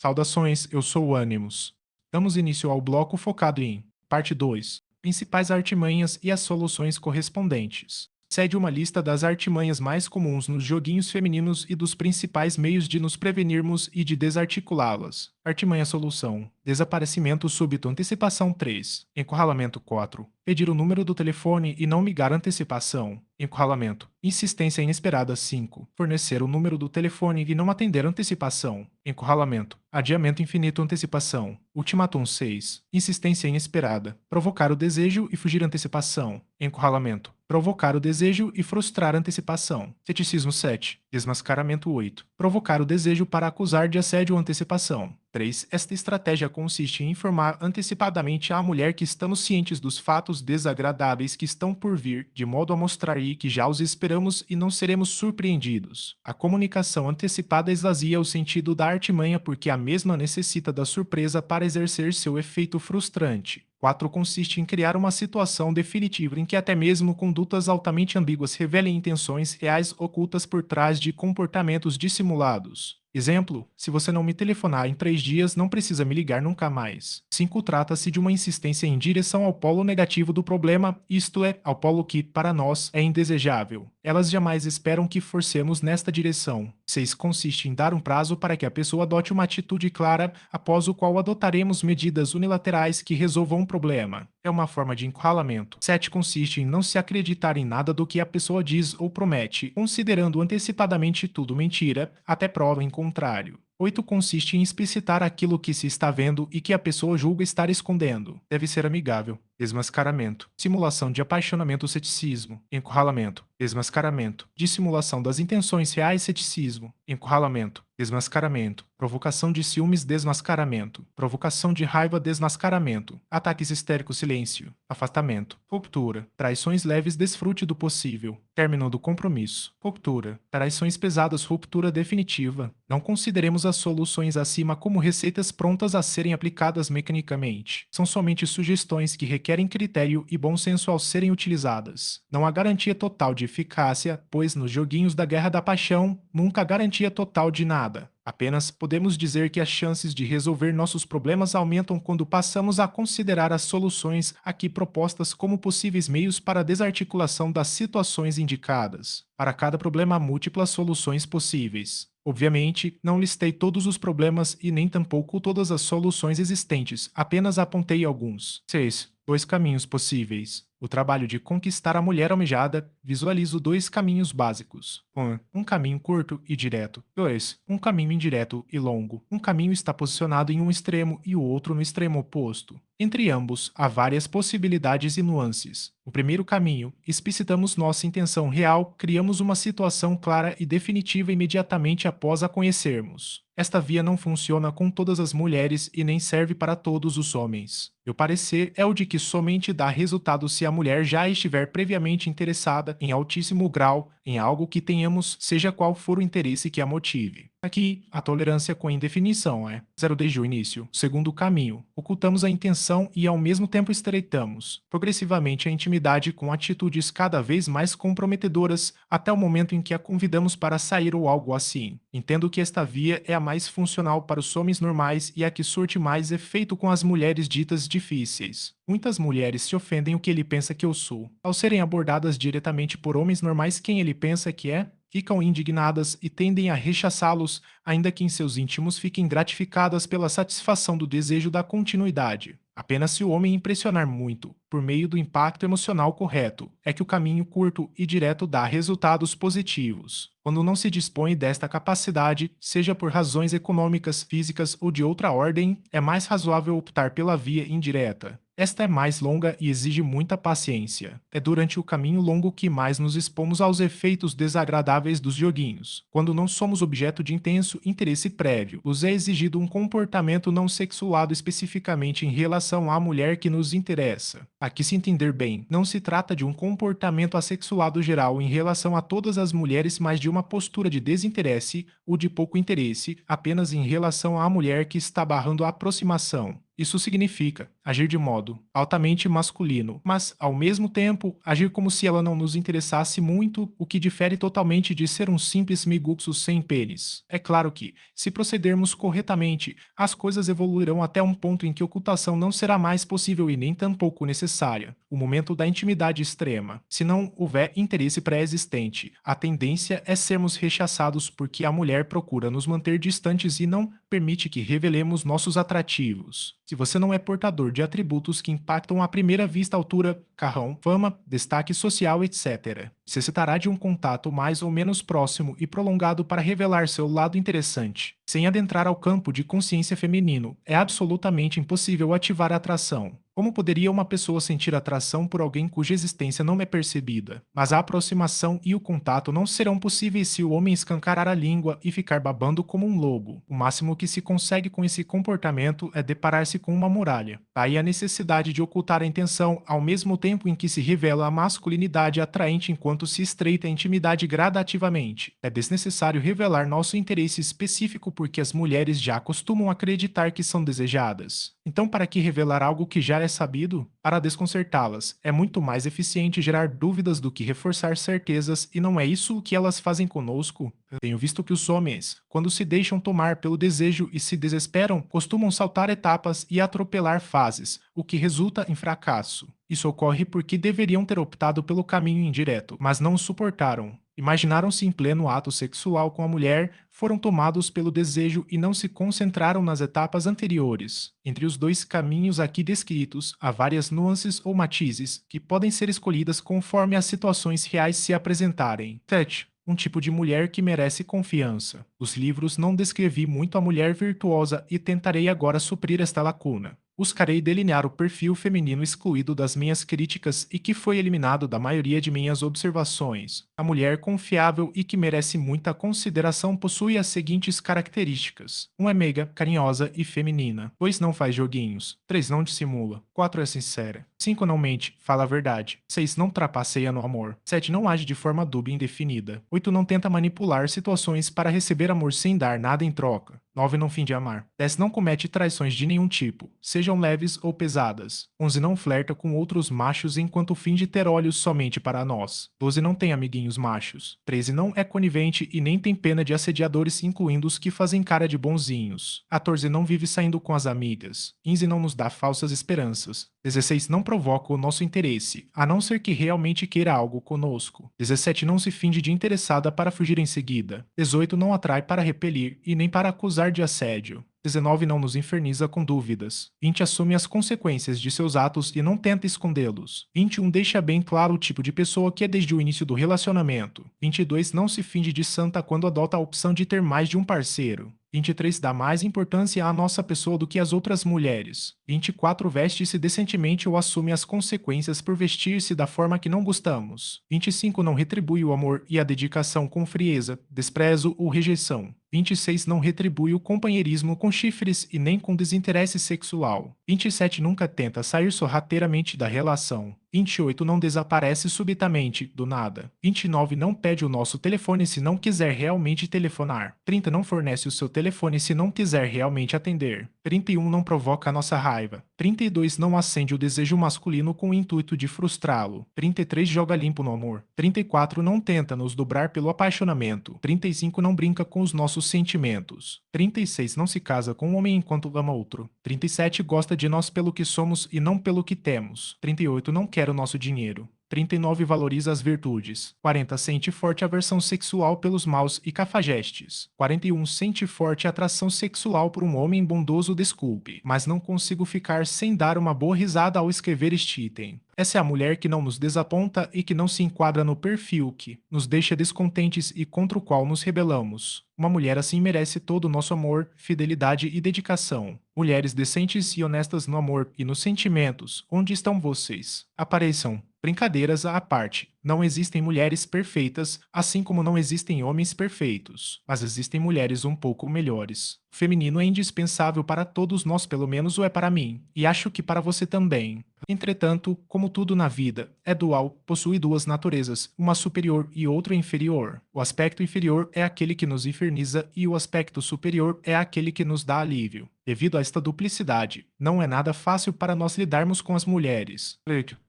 Saudações, eu sou o Animus. Damos início ao bloco focado em Parte 2: Principais artimanhas e as soluções correspondentes. Segue uma lista das artimanhas mais comuns nos joguinhos femininos e dos principais meios de nos prevenirmos e de desarticulá-las. Artimanha solução: desaparecimento súbito, antecipação 3. Encurralamento 4. Pedir o número do telefone e não ligar, antecipação. Encurralamento: insistência inesperada 5. Fornecer o número do telefone e não atender, antecipação. Encurralamento: adiamento infinito, antecipação. Ultimatum 6. Insistência inesperada: provocar o desejo e fugir, antecipação. Encurralamento: provocar o desejo e frustrar, antecipação. Ceticismo 7. Desmascaramento 8. Provocar o desejo para acusar de assédio, antecipação. 3. Esta estratégia consiste em informar antecipadamente à mulher que estamos cientes dos fatos desagradáveis que estão por vir, de modo a mostrar que já os esperamos e não seremos surpreendidos. A comunicação antecipada esvazia o sentido da artimanha porque a mesma necessita da surpresa para exercer seu efeito frustrante. 4. Consiste em criar uma situação definitiva em que até mesmo condutas altamente ambíguas revelem intenções reais ocultas por trás de comportamentos dissimulados. Exemplo: se você não me telefonar em 3 dias, não precisa me ligar nunca mais. 5. Trata-se de uma insistência em direção ao polo negativo do problema, isto é, ao polo que, para nós, é indesejável. Elas jamais esperam que forcemos nesta direção. 6. Consiste em dar um prazo para que a pessoa adote uma atitude clara, após o qual adotaremos medidas unilaterais que resolvam o problema. É uma forma de encurralamento. 7. Consiste em não se acreditar em nada do que a pessoa diz ou promete, considerando antecipadamente tudo mentira, até prova em contrário. 8. Consiste em explicitar aquilo que se está vendo e que a pessoa julga estar escondendo. Deve ser amigável. Desmascaramento: simulação de apaixonamento, ceticismo. Encurralamento: desmascaramento. Dissimulação das intenções reais, ceticismo. Encurralamento: desmascaramento. Provocação de ciúmes, desmascaramento. Provocação de raiva, desmascaramento. Ataques histéricos, silêncio. Afastamento. Ruptura: traições leves, desfrute do possível. Término do compromisso. Ruptura: traições pesadas, ruptura definitiva. Não consideremos as soluções acima como receitas prontas a serem aplicadas mecanicamente. São somente sugestões que requerem critério e bom senso ao serem utilizadas. Não há garantia total de eficácia, pois nos joguinhos da guerra da paixão, nunca há garantia total de nada. Apenas podemos dizer que as chances de resolver nossos problemas aumentam quando passamos a considerar as soluções aqui propostas como possíveis meios para a desarticulação das situações indicadas. Para cada problema há múltiplas soluções possíveis. Obviamente, não listei todos os problemas e nem tampouco todas as soluções existentes, apenas apontei alguns. 6. 2 caminhos possíveis. O trabalho de conquistar a mulher almejada, visualizo 2 caminhos básicos. 1. Um caminho curto e direto. 2. Um caminho indireto e longo. Um caminho está posicionado em um extremo e o outro no extremo oposto. Entre ambos, há várias possibilidades e nuances. O primeiro caminho: explicitamos nossa intenção real, criamos uma situação clara e definitiva imediatamente após a conhecermos. Esta via não funciona com todas as mulheres e nem serve para todos os homens. Meu parecer é o de que somente dá resultado se a mulher já estiver previamente interessada em altíssimo grau em algo que tenhamos, seja qual for o interesse que a motive. Aqui, a tolerância com indefinição é zero desde o início. Segundo caminho: ocultamos a intenção e ao mesmo tempo estreitamos progressivamente a intimidade com atitudes cada vez mais comprometedoras até o momento em que a convidamos para sair ou algo assim. Entendo que esta via é a mais funcional para os homens normais e a que surte mais efeito com as mulheres ditas difíceis. Muitas mulheres se ofendem o que ele pensa que eu sou. Ao serem abordadas diretamente por homens normais quem ele pensa que é, ficam indignadas e tendem a rechaçá-los, ainda que em seus íntimos fiquem gratificadas pela satisfação do desejo da continuidade. Apenas se o homem impressionar muito, por meio do impacto emocional correto, é que o caminho curto e direto dá resultados positivos. Quando não se dispõe desta capacidade, seja por razões econômicas, físicas ou de outra ordem, é mais razoável optar pela via indireta. Esta é mais longa e exige muita paciência. É durante o caminho longo que mais nos expomos aos efeitos desagradáveis dos joguinhos. Quando não somos objeto de intenso interesse prévio, nos é exigido um comportamento não sexuado especificamente em relação à mulher que nos interessa. Aqui se entender bem, não se trata de um comportamento assexuado geral em relação a todas as mulheres, mas de uma postura de desinteresse ou de pouco interesse apenas em relação à mulher que está barrando a aproximação. Isso significa agir de modo altamente masculino, mas, ao mesmo tempo, agir como se ela não nos interessasse muito, o que difere totalmente de ser um simples miguxo sem pênis. É claro que, se procedermos corretamente, as coisas evoluirão até um ponto em que ocultação não será mais possível e nem tampouco necessária. O momento da intimidade extrema. Se não houver interesse pré-existente, a tendência é sermos rechaçados porque a mulher procura nos manter distantes e não permite que revelemos nossos atrativos. Se você não é portador de atributos que impactam à primeira vista altura, carrão, fama, destaque social, etc., necessitará de um contato mais ou menos próximo e prolongado para revelar seu lado interessante. Sem adentrar ao campo de consciência feminino, é absolutamente impossível ativar a atração. Como poderia uma pessoa sentir atração por alguém cuja existência não é percebida? Mas a aproximação e o contato não serão possíveis se o homem escancarar a língua e ficar babando como um lobo. O máximo que se consegue com esse comportamento é deparar-se com uma muralha. Daí a necessidade de ocultar a intenção ao mesmo tempo em que se revela a masculinidade atraente enquanto se estreita a intimidade gradativamente. É desnecessário revelar nosso interesse específico porque as mulheres já costumam acreditar que são desejadas. Então, para que revelar algo que já é sabido? Para desconcertá-las. É muito mais eficiente gerar dúvidas do que reforçar certezas, e não é isso o que elas fazem conosco? Tenho visto que os homens, quando se deixam tomar pelo desejo e se desesperam, costumam saltar etapas e atropelar fases, o que resulta em fracasso. Isso ocorre porque deveriam ter optado pelo caminho indireto, mas não o suportaram. Imaginaram-se em pleno ato sexual com a mulher, foram tomados pelo desejo e não se concentraram nas etapas anteriores. Entre os dois caminhos aqui descritos, há várias nuances ou matizes que podem ser escolhidas conforme as situações reais se apresentarem. 7. Um tipo de mulher que merece confiança. Os livros não descrevi muito a mulher virtuosa e tentarei agora suprir esta lacuna. Buscarei delinear o perfil feminino excluído das minhas críticas e que foi eliminado da maioria de minhas observações. A mulher confiável e que merece muita consideração possui as seguintes características: 1 é meiga, carinhosa e feminina. 2 não faz joguinhos. 3 não dissimula. 4 é sincera. 5 não mente, fala a verdade. 6 não trapaceia no amor. 7 não age de forma dúbia e indefinida. 8 não tenta manipular situações para receber amor sem dar nada em troca. 9 não finge amar. 10 não comete traições de nenhum tipo, sejam leves ou pesadas. 11 não flerta com outros machos enquanto finge ter olhos somente para nós. 12 não tem amiguinhos machos. 13 não é conivente e nem tem pena de assediadores, incluindo os que fazem cara de bonzinhos. 14 não vive saindo com as amigas. 15 não nos dá falsas esperanças. 16 não provoca o nosso interesse, a não ser que realmente queira algo conosco. 17 não se finge de interessada para fugir em seguida. 18 não atrai para repelir e nem para acusar de assédio. 19 não nos inferniza com dúvidas. 20 assume as consequências de seus atos e não tenta escondê-los. 21 deixa bem claro o tipo de pessoa que é desde o início do relacionamento. 22 não se finge de santa quando adota a opção de ter mais de um parceiro. 23 dá mais importância à nossa pessoa do que às outras mulheres. 24 veste-se decentemente ou assume as consequências por vestir-se da forma que não gostamos. 25 não retribui o amor e a dedicação com frieza, desprezo ou rejeição. 26 não retribui o companheirismo com chifres e nem com desinteresse sexual. 27 nunca tenta sair sorrateiramente da relação. 28 não desaparece subitamente, do nada. 29 não pede o nosso telefone se não quiser realmente telefonar. 30 não fornece o seu telefone se não quiser realmente atender. 31 não provoca a nossa raiva. 32 não acende o desejo masculino com o intuito de frustrá-lo. 33 joga limpo no amor. 34 não tenta nos dobrar pelo apaixonamento. 35 não brinca com os nossos sentimentos. 36 não se casa com um homem enquanto ama outro. 37 gosta de nós pelo que somos e não pelo que temos. 38 não quer o nosso dinheiro. 39 valoriza as virtudes. 40 sente forte aversão sexual pelos maus e cafajestes. 41 sente forte atração sexual por um homem bondoso. Desculpe, mas não consigo ficar sem dar uma boa risada ao escrever este item. Essa é a mulher que não nos desaponta e que não se enquadra no perfil que nos deixa descontentes e contra o qual nos rebelamos. Uma mulher assim merece todo o nosso amor, fidelidade e dedicação. Mulheres decentes e honestas no amor e nos sentimentos, onde estão vocês? Apareçam. Brincadeiras à parte. Não existem mulheres perfeitas, assim como não existem homens perfeitos. Mas existem mulheres um pouco melhores. O feminino é indispensável para todos nós, pelo menos o é para mim. E acho que para você também. Entretanto, como tudo na vida, é dual, possui duas naturezas, uma superior e outra inferior. O aspecto inferior é aquele que nos inferniza e o aspecto superior é aquele que nos dá alívio. Devido a esta duplicidade, não é nada fácil para nós lidarmos com as mulheres.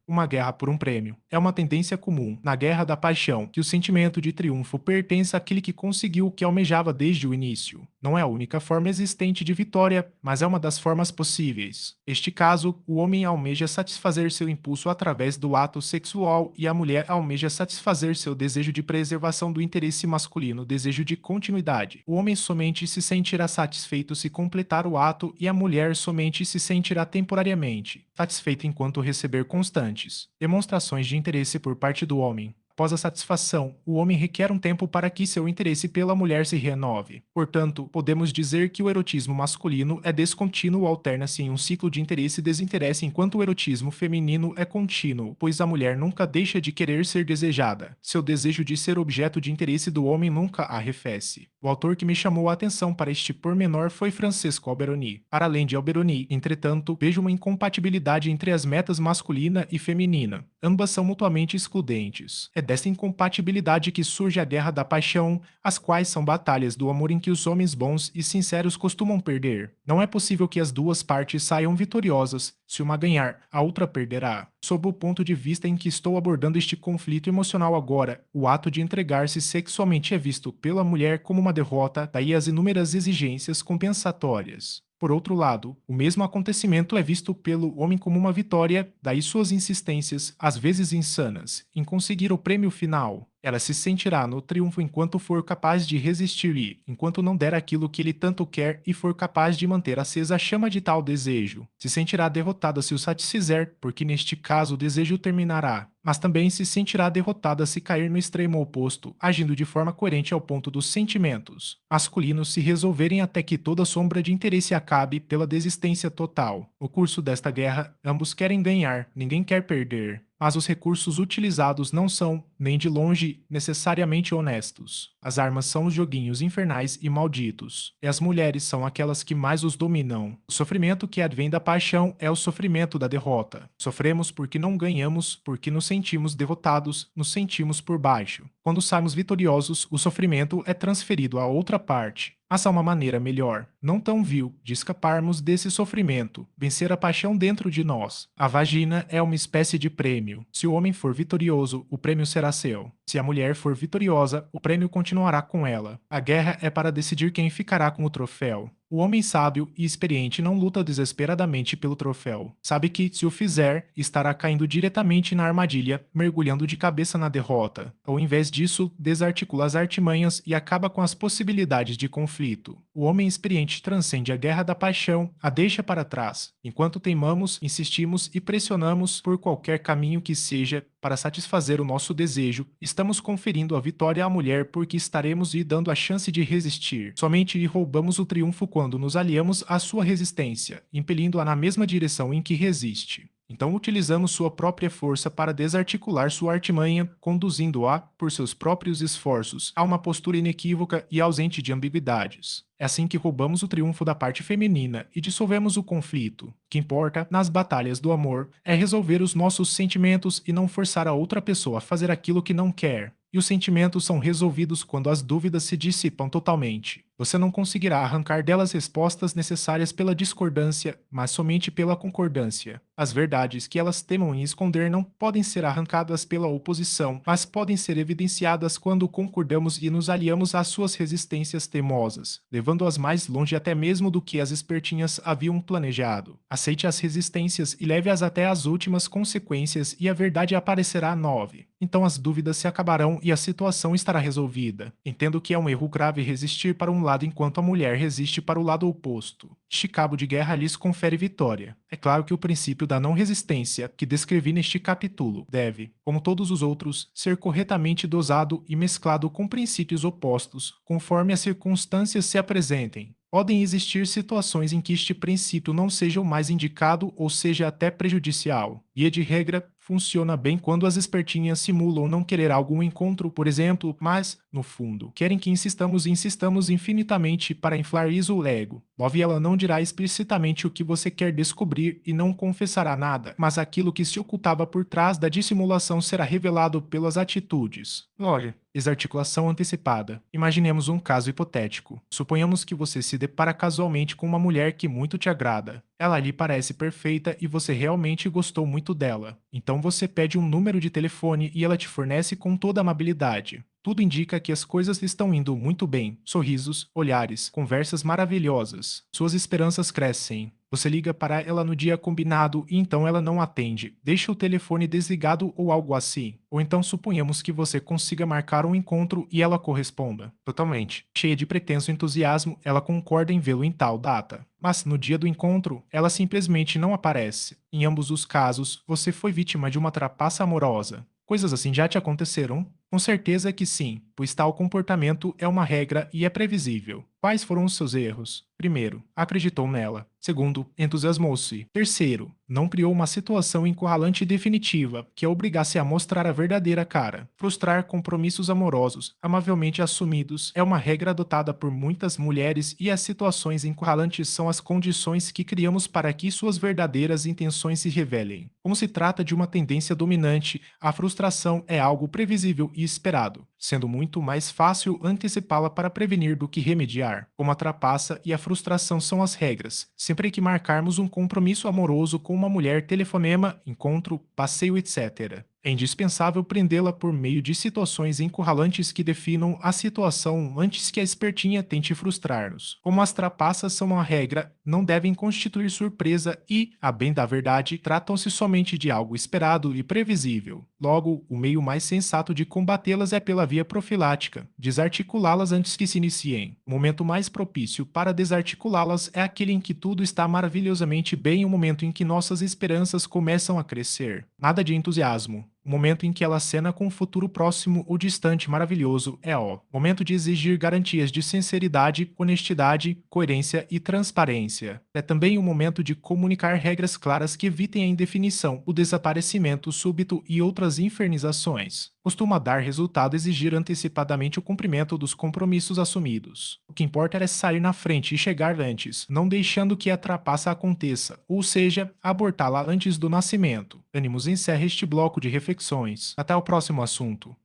Uma guerra por um prêmio. É uma tendência comum, na guerra da paixão, que o sentimento de triunfo pertence àquele que conseguiu o que almejava desde o início. Não é a única forma existente de vitória, mas é uma das formas possíveis. Neste caso, o homem almeja satisfazer seu impulso através do ato sexual e a mulher almeja satisfazer seu desejo de preservação do interesse masculino, desejo de continuidade. O homem somente se sentirá satisfeito se completar o ato e a mulher somente se sentirá temporariamente satisfeita enquanto receber constantes demonstrações de interesse por parte do homem. Após a satisfação, o homem requer um tempo para que seu interesse pela mulher se renove. Portanto, podemos dizer que o erotismo masculino é descontínuo, alterna-se em um ciclo de interesse e desinteresse, enquanto o erotismo feminino é contínuo, pois a mulher nunca deixa de querer ser desejada. Seu desejo de ser objeto de interesse do homem nunca arrefece. O autor que me chamou a atenção para este pormenor foi Francesco Alberoni. Para além de Alberoni, entretanto, vejo uma incompatibilidade entre as metas masculina e feminina. Ambas são mutuamente excludentes. É dessa incompatibilidade que surge a guerra da paixão, as quais são batalhas do amor em que os homens bons e sinceros costumam perder. Não é possível que as duas partes saiam vitoriosas. Se uma ganhar, a outra perderá. Sob o ponto de vista em que estou abordando este conflito emocional agora, o ato de entregar-se sexualmente é visto pela mulher como uma derrota, daí as inúmeras exigências compensatórias. Por outro lado, o mesmo acontecimento é visto pelo homem como uma vitória, daí suas insistências, às vezes insanas, em conseguir o prêmio final. Ela se sentirá no triunfo enquanto for capaz de resistir-lhe, enquanto não der aquilo que ele tanto quer e for capaz de manter acesa a chama de tal desejo. Se sentirá derrotada se o satisfizer, porque neste caso o desejo terminará. Mas também se sentirá derrotada se cair no extremo oposto, agindo de forma coerente ao ponto dos sentimentos masculinos se resolverem até que toda sombra de interesse acabe pela desistência total. No curso desta guerra, ambos querem ganhar, ninguém quer perder. Mas os recursos utilizados não são, nem de longe, necessariamente honestos. As armas são os joguinhos infernais e malditos, e as mulheres são aquelas que mais os dominam. O sofrimento que advém da paixão é o sofrimento da derrota. Sofremos porque não ganhamos, porque nos sentimos derrotados, nos sentimos por baixo. Quando saímos vitoriosos, o sofrimento é transferido à outra parte. Mas há uma maneira melhor, não tão vil, de escaparmos desse sofrimento, vencer a paixão dentro de nós. A vagina é uma espécie de prêmio. Se o homem for vitorioso, o prêmio será seu. Se a mulher for vitoriosa, o prêmio continuará com ela. A guerra é para decidir quem ficará com o troféu. O homem sábio e experiente não luta desesperadamente pelo troféu. Sabe que, se o fizer, estará caindo diretamente na armadilha, mergulhando de cabeça na derrota. Ao invés disso, desarticula as artimanhas e acaba com as possibilidades de conflito. O homem experiente transcende a guerra da paixão, a deixa para trás. Enquanto teimamos, insistimos e pressionamos por qualquer caminho que seja para satisfazer o nosso desejo, estamos conferindo a vitória à mulher porque estaremos lhe dando a chance de resistir. Somente lhe roubamos o triunfo quando nos aliamos à sua resistência, impelindo-a na mesma direção em que resiste. Então utilizamos sua própria força para desarticular sua artimanha, conduzindo-a, por seus próprios esforços, a uma postura inequívoca e ausente de ambiguidades. É assim que roubamos o triunfo da parte feminina e dissolvemos o conflito. O que importa, nas batalhas do amor, é resolver os nossos sentimentos e não forçar a outra pessoa a fazer aquilo que não quer. E os sentimentos são resolvidos quando as dúvidas se dissipam totalmente. Você não conseguirá arrancar delas respostas necessárias pela discordância, mas somente pela concordância. As verdades que elas temam em esconder não podem ser arrancadas pela oposição, mas podem ser evidenciadas quando concordamos e nos aliamos às suas resistências teimosas, levando-as mais longe até mesmo do que as espertinhas haviam planejado. Aceite as resistências e leve-as até as últimas consequências e a verdade aparecerá nova. Então as dúvidas se acabarão e a situação estará resolvida. Entendo que é um erro grave resistir para um lado enquanto a mulher resiste para o lado oposto. Este cabo de guerra lhes confere vitória. É claro que o princípio da não resistência, que descrevi neste capítulo, deve, como todos os outros, ser corretamente dosado e mesclado com princípios opostos, conforme as circunstâncias se apresentem. Podem existir situações em que este princípio não seja o mais indicado ou seja até prejudicial. Via de regra, funciona bem quando as espertinhas simulam não querer algum encontro, por exemplo, mas, no fundo, querem que insistamos e insistamos infinitamente para inflar isso o ego. 9. Ela não dirá explicitamente o que você quer descobrir e não confessará nada, mas aquilo que se ocultava por trás da dissimulação será revelado pelas atitudes. Olha, desarticulação antecipada. Imaginemos um caso hipotético. Suponhamos que você se depara casualmente com uma mulher que muito te agrada. Ela lhe parece perfeita e você realmente gostou muito dela. Então você pede um número de telefone e ela te fornece com toda amabilidade. Tudo indica que as coisas estão indo muito bem. Sorrisos, olhares, conversas maravilhosas. Suas esperanças crescem. Você liga para ela no dia combinado e então ela não atende. Deixa o telefone desligado ou algo assim. Ou então suponhamos que você consiga marcar um encontro e ela corresponda. Totalmente. Cheia de pretenso entusiasmo, ela concorda em vê-lo em tal data. Mas no dia do encontro, ela simplesmente não aparece. Em ambos os casos, você foi vítima de uma trapaça amorosa. Coisas assim já te aconteceram? Com certeza que sim, pois tal comportamento é uma regra e é previsível. Quais foram os seus erros? Primeiro, acreditou nela. Segundo, entusiasmou-se. Terceiro, não criou uma situação encurralante e definitiva que a obrigasse a mostrar a verdadeira cara. Frustrar compromissos amorosos, amavelmente assumidos, é uma regra adotada por muitas mulheres e as situações encurralantes são as condições que criamos para que suas verdadeiras intenções se revelem. Como se trata de uma tendência dominante, a frustração é algo previsível e esperado, sendo muito mais fácil antecipá-la para prevenir do que remediar. Como a trapaça e a frustração são as regras, sempre que marcarmos um compromisso amoroso com uma mulher, telefonema, encontro, passeio, etc. É indispensável prendê-la por meio de situações encurralantes que definam a situação antes que a espertinha tente frustrar-nos. Como as trapaças são uma regra, não devem constituir surpresa e, a bem da verdade, tratam-se somente de algo esperado e previsível. Logo, o meio mais sensato de combatê-las é pela via profilática, desarticulá-las antes que se iniciem. O momento mais propício para desarticulá-las é aquele em que tudo está maravilhosamente bem, o momento em que nossas esperanças começam a crescer. Nada de entusiasmo. O momento em que ela acena com um futuro próximo ou distante maravilhoso é o momento de exigir garantias de sinceridade, honestidade, coerência e transparência. É também o momento de comunicar regras claras que evitem a indefinição, o desaparecimento súbito e outras infernizações. Costuma dar resultado exigir antecipadamente o cumprimento dos compromissos assumidos. O que importa é sair na frente e chegar antes, não deixando que a trapaça aconteça, ou seja, abortá-la antes do nascimento. Ânimos encerra este bloco de reflexões. Até o próximo assunto.